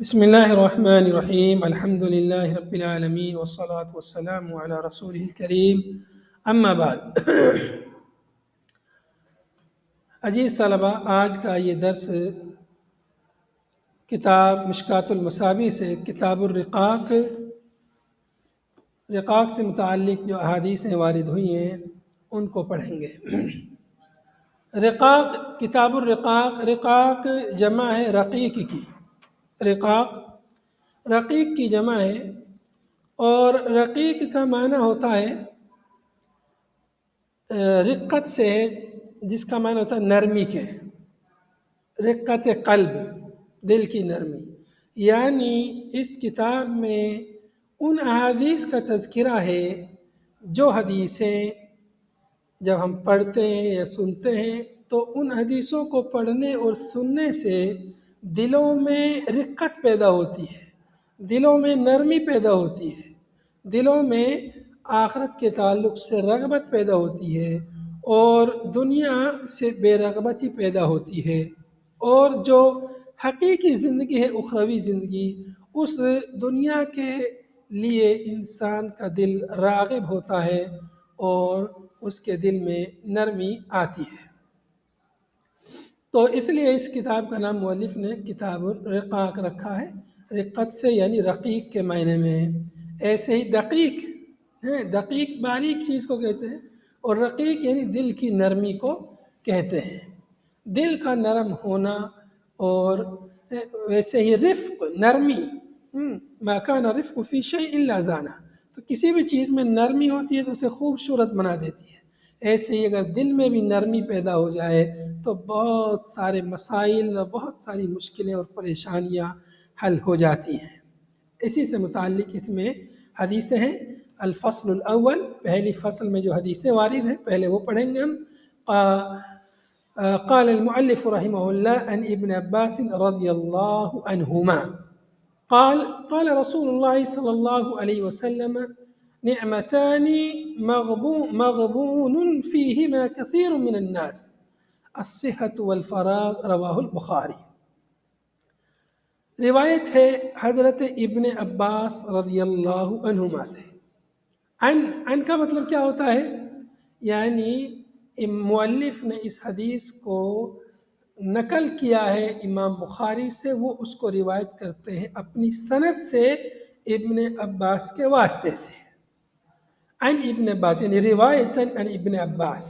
بسم اللہ الرحمن الرحیم الحمد للہ رب العالمین والصلاة والسلام علی رسولہ الکریم اما بعد عزیز طلبہ، آج کا یہ درس کتاب مشکوٰۃ المصابیح سے کتاب الرقاق سے متعلق جو احادیثیں وارد ہوئی ہیں ان کو پڑھیں گے۔ رقاق، کتاب الرقاق، رقاق جمع ہے رقیق کی، رقیق کی جمع ہے، اور رقیق کا معنی ہوتا ہے رقت سے، جس کا معنی ہوتا ہے نرمی کے، رقت قلب، دل کی نرمی۔ یعنی اس کتاب میں ان احادیث کا تذکرہ ہے جو حدیثیں جب ہم پڑھتے ہیں یا سنتے ہیں تو ان حدیثوں کو پڑھنے اور سننے سے دلوں میں رقت پیدا ہوتی ہے، دلوں میں نرمی پیدا ہوتی ہے، دلوں میں آخرت کے تعلق سے رغبت پیدا ہوتی ہے، اور دنیا سے بے رغبتی پیدا ہوتی ہے، اور جو حقیقی زندگی ہے، اخروی زندگی، اس دنیا کے لیے انسان کا دل راغب ہوتا ہے اور اس کے دل میں نرمی آتی ہے۔ تو اس لیے اس کتاب کا نام مؤلف نے کتاب الرقاق رکھا ہے، رقت سے یعنی رقیق کے معنی میں۔ ایسے ہی دقیق ہیں، دقیق باریک چیز کو کہتے ہیں، اور رقیق یعنی دل کی نرمی کو کہتے ہیں، دل کا نرم ہونا۔ اور ویسے ہی رفق، نرمی، ما کان رفق فی شیء الا زانہ، تو کسی بھی چیز میں نرمی ہوتی ہے تو اسے خوبصورت بنا دیتی ہے۔ ایسے ہی اگر دل میں بھی نرمی پیدا ہو جائے تو بہت سارے مسائل اور بہت ساری مشکلیں اور پریشانیاں حل ہو جاتی ہیں۔ اسی سے متعلق اس میں حدیثیں ہیں۔ الفصل الاول، پہلی فصل میں جو حدیثیں وارد ہیں پہلے وہ پڑھیں گے ہم۔ قال المؤلف رحمہ اللہ عن ابن عباس رضی اللہ عنہما قال قال رسول اللہ صلی اللہ علیہ وسلم نعمتان مغبون فیہما کثیر من الناس الصحة والفراغ، رواہ البخاری۔ روایت ہے حضرت ابن عباس رضی اللہ عنہما سے۔ عن کا مطلب کیا ہوتا ہے؟ یعنی مؤلف نے اس حدیث کو نقل کیا ہے امام بخاری سے، وہ اس کو روایت کرتے ہیں اپنی سند سے ابن عباس کے واسطے سے۔ عن ابن عباس یعنی روایتاً عن ابن عباس۔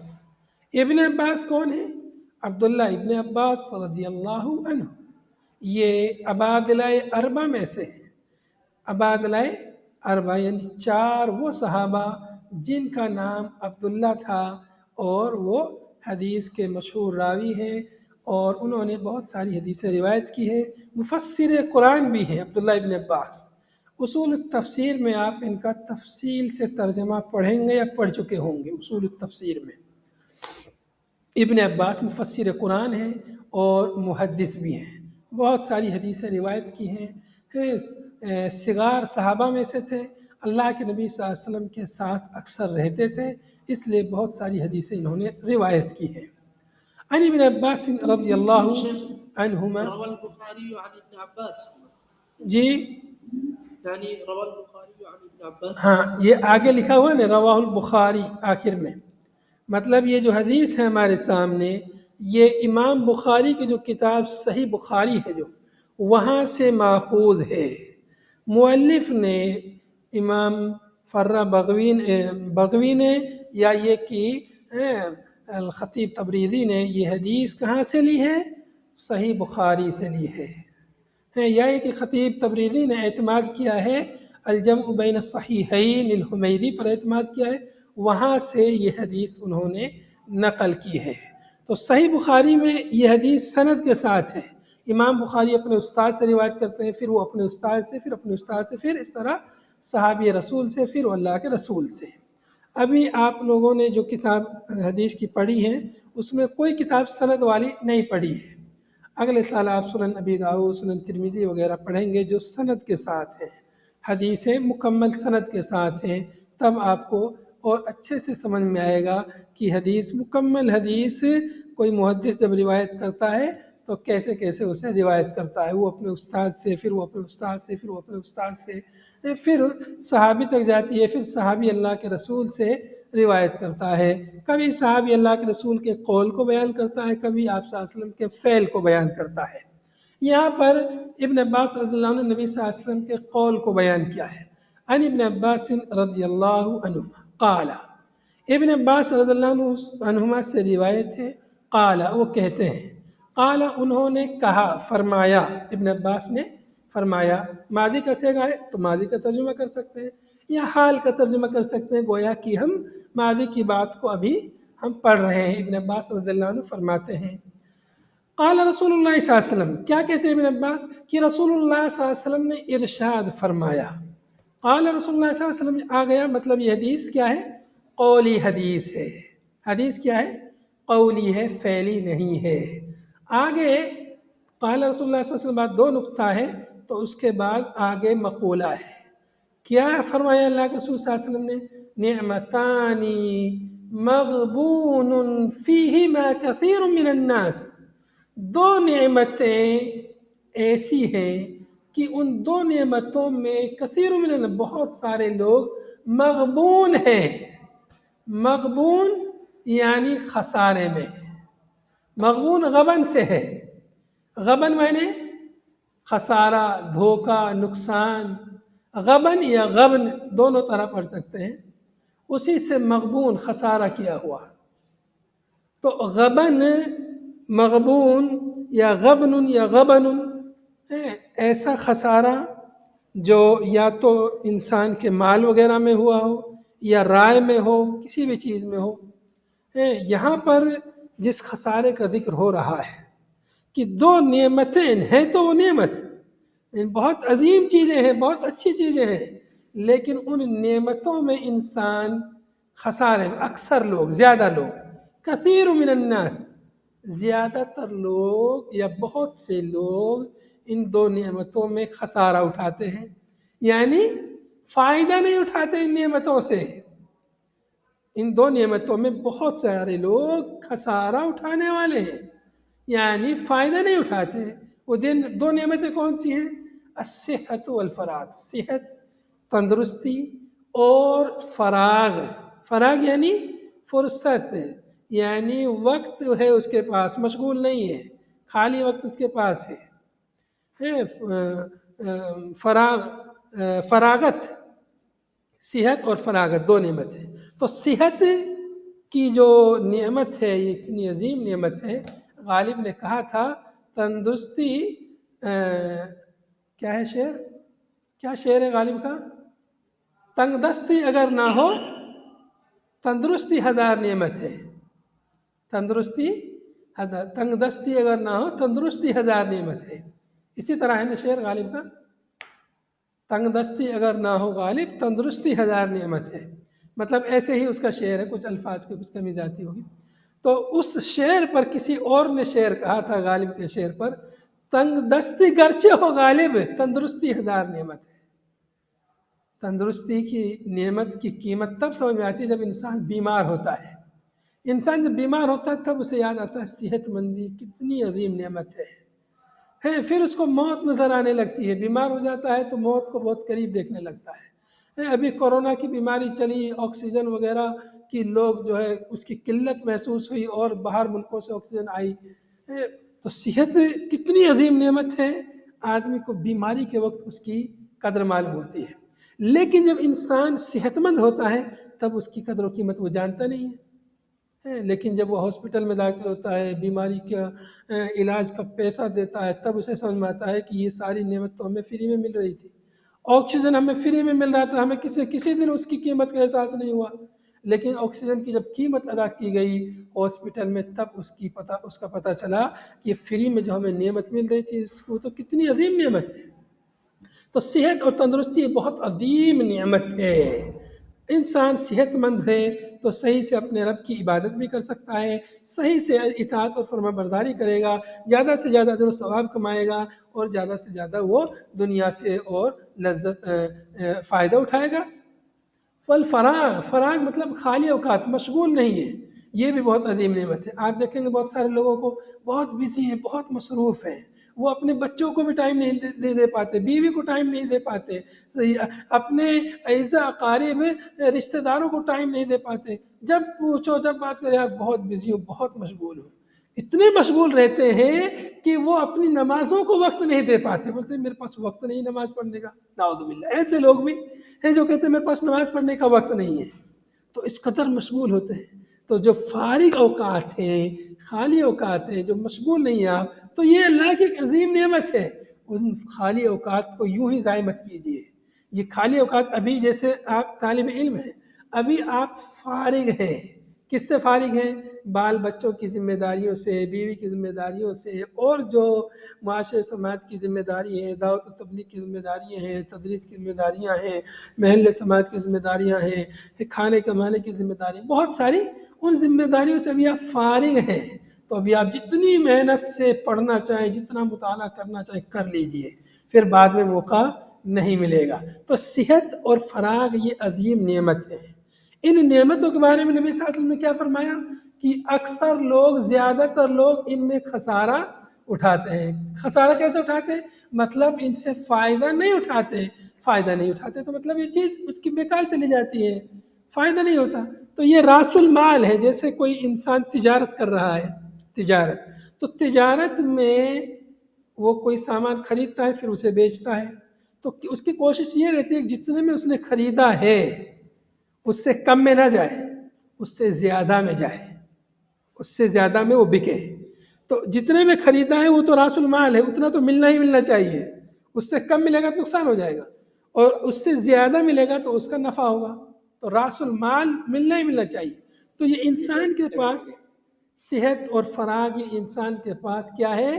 ابن عباس کون ہے؟ عبداللہ ابن عباس رضی اللہ عنہ، یہ عبادلہ اربع میں سے ہیں۔ عبادلہ اربع یعنی چار وہ صحابہ جن کا نام عبداللہ تھا، اور وہ حدیث کے مشہور راوی ہیں، اور انہوں نے بہت ساری حدیثیں روایت کی ہے، مفسر قرآن بھی ہیں عبداللہ ابن عباس۔ اصول التفسیر میں آپ ان کا تفصیل سے ترجمہ پڑھیں گے یا پڑھ چکے ہوں گے۔ اصول التفسیر میں ابن عباس مفسر قرآن ہیں اور محدث بھی ہیں، بہت ساری حدیثیں روایت کی ہیں۔ صغار صحابہ میں سے تھے، اللہ کے نبی صلی اللہ علیہ وسلم کے ساتھ اکثر رہتے تھے، اس لیے بہت ساری حدیثیں انہوں نے روایت کی ہیں۔ عن ابن عباس رضی اللہ عنہما، روى البخاري عن ابن عباس، جی يعني روى البخاري عن ابن عباس۔ ہاں، یہ آگے لکھا ہوا ہے نا رواہ البخاری آخر میں، مطلب یہ جو حدیث ہے ہمارے سامنے، یہ امام بخاری کی جو کتاب صحیح بخاری ہے جو وہاں سے ماخوذ ہے۔ مؤلف نے امام فرہ بغوی نے یا یہ کہ الخطیب تبریزی نے یہ حدیث کہاں سے لی ہے؟ صحیح بخاری سے لی ہے۔ یا یہ کہ خطیب تبریزی نے اعتماد کیا ہے الجمع بین الصحیحین الحمیدی پر اعتماد کیا ہے، وہاں سے یہ حدیث انہوں نے نقل کی ہے۔ تو صحیح بخاری میں یہ حدیث سند کے ساتھ ہے، امام بخاری اپنے استاد سے روایت کرتے ہیں، پھر وہ اپنے استاد سے، پھر اپنے استاد سے، پھر اس طرح صحابی رسول سے، پھر اللہ کے رسول سے۔ ابھی آپ لوگوں نے جو کتاب حدیث کی پڑھی ہے اس میں کوئی کتاب سند والی نہیں پڑھی ہے۔ اگلے سال آپ سنن ابی داؤد، سنن ترمذی وغیرہ پڑھیں گے جو سند کے ساتھ ہیں، حدیثیں مکمل سند کے ساتھ ہیں، تب آپ کو اور اچھے سے سمجھ میں آئے گا کہ حدیث مکمل حدیث کوئی محدث جب روایت کرتا ہے تو کیسے کیسے اسے روایت کرتا ہے، وہ اپنے استاد سے، پھر وہ اپنے استاد سے، پھر وہ اپنے استاد سے، پھر صحابی تک جاتی ہے، پھر صحابی اللہ کے رسول سے روایت کرتا ہے۔ کبھی صحابی اللہ کے رسول کے قول کو بیان کرتا ہے، کبھی آپ صلی اللہ علیہ وسلم کے فعل کو بیان کرتا ہے۔ یہاں پر ابن عباس رضی اللہ عنہ نے نبی صلی اللہ علیہ وسلم کے قول کو بیان کیا ہے۔ عن ابن عباس رضی اللہ عنہ قال، ابن عباس رضی اللہ عنہما سے روایت ہے، قال وہ کہتے ہیں، قال انہوں نے کہا، فرمایا، ابن عباس نے فرمایا۔ ماضی کا صیغہ ہے تو ماضی کا ترجمہ کر سکتے ہیں یا حال کا ترجمہ کر سکتے ہیں، گویا کہ ہم ماضی کی بات کو ابھی ہم پڑھ رہے ہیں۔ ابن عباس رضی اللہ عنہ فرماتے ہیں، قال رسول اللہ صلی اللہ علیہ وسلم، کیا کہتے ہیں ابن عباس کہ رسول اللہ صلی اللہ علیہ وسلم نے ارشاد فرمایا۔ قال رسول اللہ صلی اللہ علیہ وسلم آ گیا، مطلب یہ حدیث کیا ہے؟ قولی حدیث ہے۔ حدیث کیا ہے؟ قولی ہے، فعلی نہیں ہے۔ آگے قال رسول اللہ صلی اللہ علیہ وسلم بعد دو نقطہ ہے، تو اس کے بعد آگے مقولہ ہے۔ کیا فرمایا اللہ کے رسول صلی اللہ علیہ وسلم نے؟ نعمتانی مغبون فیہما کثیر من الناس، دو نعمتیں ایسی ہیں کہ ان دو نعمتوں میں کثیر من الناس، بہت سارے لوگ مغبون ہیں۔ مغبون یعنی خسارے میں ہے۔ مغبون غبن سے ہے، غبن معنی خسارہ، دھوکہ، نقصان۔ غبن یا غبن دونوں طرح پڑھ سکتے ہیں، اسی سے مغبون خسارہ کیا ہوا۔ تو غبن، مغبون یا غبن یا غبن، ایسا خسارہ جو یا تو انسان کے مال وغیرہ میں ہوا ہو یا رائے میں ہو، کسی بھی چیز میں ہو۔ یہاں پر جس خسارے کا ذکر ہو رہا ہے کہ دو نعمتیں ہیں، تو وہ نعمت بہت عظیم چیزیں ہیں، بہت اچھی چیزیں ہیں، لیکن ان نعمتوں میں انسان خسارے میں، اکثر لوگ، زیادہ لوگ، کثیر من الناس، زیادہ تر لوگ یا بہت سے لوگ ان دو نعمتوں میں خسارہ اٹھاتے ہیں، یعنی فائدہ نہیں اٹھاتے ان نعمتوں سے۔ ان دو نعمتوں میں بہت سارے لوگ خسارہ اٹھانے والے ہیں، یعنی فائدہ نہیں اٹھاتے۔ وہ دو نعمتیں کون سی ہیں؟ الصحت والفراغ، صحت، تندرستی، اور فراغ۔ فراغ یعنی فرصت، یعنی وقت ہے اس کے پاس، مشغول نہیں ہے، خالی وقت اس کے پاس ہے۔ فراغت، صحت اور فراغت دو نعمت ہے۔ تو صحت کی جو نعمت ہے، یہ اتنی عظیم نعمت ہے۔ غالب نے کہا تھا تندرستی، کیا ہے شعر؟ کیا شعر ہے غالب کا؟ تنگ دستی اگر نہ ہو تندرستی ہزار نعمت ہے۔ تنگ دستی اگر نہ ہو تندرستی ہزار نعمت ہے۔ اسی طرح ہے نا شعر غالب کا، تنگ دستی اگر نہ ہو غالب تندرستی ہزار نعمت ہے، مطلب ایسے ہی اس کا شعر ہے، کچھ الفاظ کی کچھ کمی جاتی ہوگی۔ تو اس شعر پر کسی اور نے شعر کہا تھا غالب کے شعر پر، تنگ دستی گرچہ ہو غالب تندرستی ہزار نعمت ہے۔ تندرستی کی نعمت کی قیمت تب سمجھ میں آتی ہے جب انسان بیمار ہوتا ہے۔ انسان جب بیمار ہوتا ہے تب اسے یاد آتا ہے صحت مندی کتنی عظیم نعمت ہے۔ پھر اس کو موت نظر آنے لگتی ہے، بیمار ہو جاتا ہے تو موت کو بہت قریب دیکھنے لگتا ہے۔ ابھی کورونا کی بیماری چلی، آکسیجن وغیرہ کی لوگ جو ہے اس کی قلت محسوس ہوئی اور باہر ملکوں سے آکسیجن آئی۔ تو صحت کتنی عظیم نعمت ہے، آدمی کو بیماری کے وقت اس کی قدر معلوم ہوتی ہے، لیکن جب انسان صحت مند ہوتا ہے تب اس کی قدر و قیمت وہ جانتا نہیں ہے۔ لیکن جب وہ ہاسپٹل میں داخل ہوتا ہے، بیماری کا علاج کا پیسہ دیتا ہے، تب اسے سمجھ میں آتا ہے کہ یہ ساری نعمت تو ہمیں فری میں مل رہی تھی۔ آکسیجن ہمیں فری میں مل رہا تھا، ہمیں کسی دن اس کی قیمت کا احساس نہیں ہوا، لیکن آکسیجن کی جب قیمت ادا کی گئی ہاسپٹل میں تب اس کا پتہ چلا کہ فری میں جو ہمیں نعمت مل رہی تھی اس کو تو کتنی عظیم نعمت ہے۔ تو صحت اور تندرستی بہت عظیم نعمت ہے۔ انسان صحت مند ہے تو صحیح سے اپنے رب کی عبادت بھی کر سکتا ہے، صحیح سے اطاعت اور فرما برداری کرے گا، زیادہ سے زیادہ اجر و ثواب کمائے گا، اور زیادہ سے زیادہ وہ دنیا سے اور لذت فائدہ اٹھائے گا۔ فراغ مطلب خالی اوقات، مشغول نہیں ہے، یہ بھی بہت عظیم نعمت ہے۔ آپ دیکھیں گے بہت سارے لوگوں کو بہت بزی ہیں، بہت مصروف ہیں، وہ اپنے بچوں کو بھی ٹائم نہیں دے پاتے، بیوی کو ٹائم نہیں دے پاتے، اپنے اعزا اقارب رشتہ داروں کو ٹائم نہیں دے پاتے۔ جب پوچھو، جب بات کرے، یار بہت بزی ہوں، بہت مشغول ہوں، اتنے مشغول رہتے ہیں کہ وہ اپنی نمازوں کو وقت نہیں دے پاتے، بولتے ہیں میرے پاس وقت نہیں نماز پڑھنے کا۔ نعوذ باللہ، ایسے لوگ بھی ہیں جو کہتے ہیں میرے پاس نماز پڑھنے کا وقت نہیں ہے۔ تو اس قدر مشغول ہوتے ہیں۔ تو جو فارغ اوقات ہیں، خالی اوقات ہیں، جو مشغول نہیں ہیں آپ، تو یہ اللہ کی ایک عظیم نعمت ہے۔ ان خالی اوقات کو یوں ہی ضائع مت کیجیے۔ یہ خالی اوقات، ابھی جیسے آپ طالب علم ہیں، ابھی آپ فارغ ہیں، کس سے فارغ ہیں؟ بال بچوں کی ذمہ داریوں سے، بیوی کی ذمہ داریوں سے، اور جو معاشرے سماج کی ذمہ داری ہے، دعوت و تبلیغ کی ذمہ داریاں ہیں، تدریس کی ذمہ داریاں ہیں، محل سماج کی ذمہ داریاں ہیں، کھانے کمانے کی ذمہ داری، بہت ساری ان ذمہ داریوں سے ابھی آپ فارغ ہیں۔ تو ابھی آپ جتنی محنت سے پڑھنا چاہیں، جتنا مطالعہ کرنا چاہیں کر لیجئے، پھر بعد میں موقع نہیں ملے گا۔ تو صحت اور فراغ یہ عظیم نعمت ہے۔ ان نعمتوں کے بارے میں نبی صلی اللہ علیہ وسلم نے کیا فرمایا کہ اکثر لوگ، زیادہ تر لوگ ان میں خسارہ اٹھاتے ہیں۔ خسارہ کیسے اٹھاتے ہیں؟ مطلب ان سے فائدہ نہیں اٹھاتے۔ فائدہ نہیں اٹھاتے تو مطلب یہ چیز اس کی بیکار چلی جاتی ہے، فائدہ نہیں ہوتا۔ تو یہ راس المال ہے، جیسے کوئی انسان تجارت کر رہا ہے، تجارت، تو تجارت میں وہ کوئی سامان خریدتا ہے، پھر اسے بیچتا ہے، تو اس کی کوشش یہ رہتی ہے کہ جتنے میں اس نے خریدا ہے اس سے کم میں نہ جائے، اس سے زیادہ میں جائے، اس سے زیادہ میں وہ بکے۔ تو جتنے میں خریدا ہے وہ تو راس المال ہے، اتنا تو ملنا ہی ملنا چاہیے، اس سے کم ملے گا تو نقصان ہو جائے گا، اور اس سے زیادہ ملے گا تو اس کا نفع ہوگا۔ تو راس المال ملنا ہی ملنا چاہیے۔ تو یہ انسان کے پاس صحت اور فراغ، یہ انسان کے پاس کیا ہے؟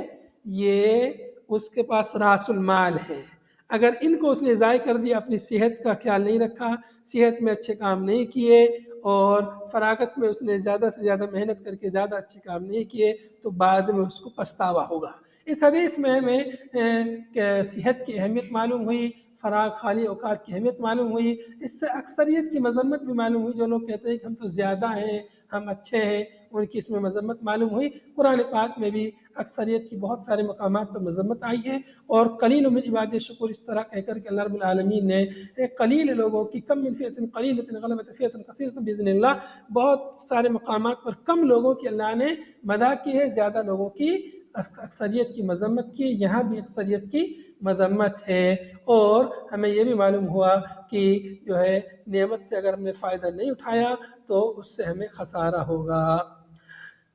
یہ اس کے پاس راس المال ہے۔ اگر ان کو اس نے ضائع کر دیا، اپنی صحت کا خیال نہیں رکھا، صحت میں اچھے کام نہیں کیے، اور فراغت میں اس نے زیادہ سے زیادہ محنت کر کے زیادہ اچھے کام نہیں کیے، تو بعد میں اس کو پچھتاوا ہوگا۔ اس حدیث میں ہمیں صحت کی اہمیت معلوم ہوئی، فراغ خالی اوقات کی اہمیت معلوم ہوئی، اس سے اکثریت کی مذمت بھی معلوم ہوئی۔ جو لوگ کہتے ہیں کہ ہم تو زیادہ ہیں، ہم اچھے ہیں، ان کی اس میں مذمت معلوم ہوئی۔ قرآن پاک میں بھی اکثریت کی بہت سارے مقامات پر مذمت آئی ہے، اور قلیل من عباد الشکور اس طرح کہہ کر کے اللہ رب العالمین نے قلیل لوگوں کی، کم من فئۃ قلیلۃ غلبت فئۃ کثیرۃ باذن اللہ، بہت سارے مقامات پر کم لوگوں کی اللہ نے مدح کی ہے، زیادہ لوگوں کی، اکثریت کی مذمت کی۔ یہاں بھی اکثریت کی مذمت ہے، اور ہمیں یہ بھی معلوم ہوا کہ جو ہے نعمت سے اگر ہم نے فائدہ نہیں اٹھایا تو اس سے ہمیں خسارہ ہوگا۔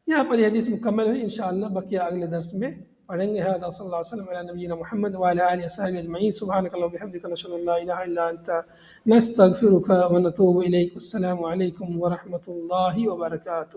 یہاں پر یہ حدیث مکمل ہوئی، انشاءاللہ بقیہ اگلے درس میں پڑھیں گے۔ هذا صلی اللہ علیہ وسلم علی نبینا محمد وعلی آلہ وصحبہ اجمعین۔ سبحانک اللہم وبحمدک، نشہد ان لا الہ الا انت، نستغفرک ونتوب الیک۔ السلام علیکم ورحمۃ اللہ وبرکاتہ۔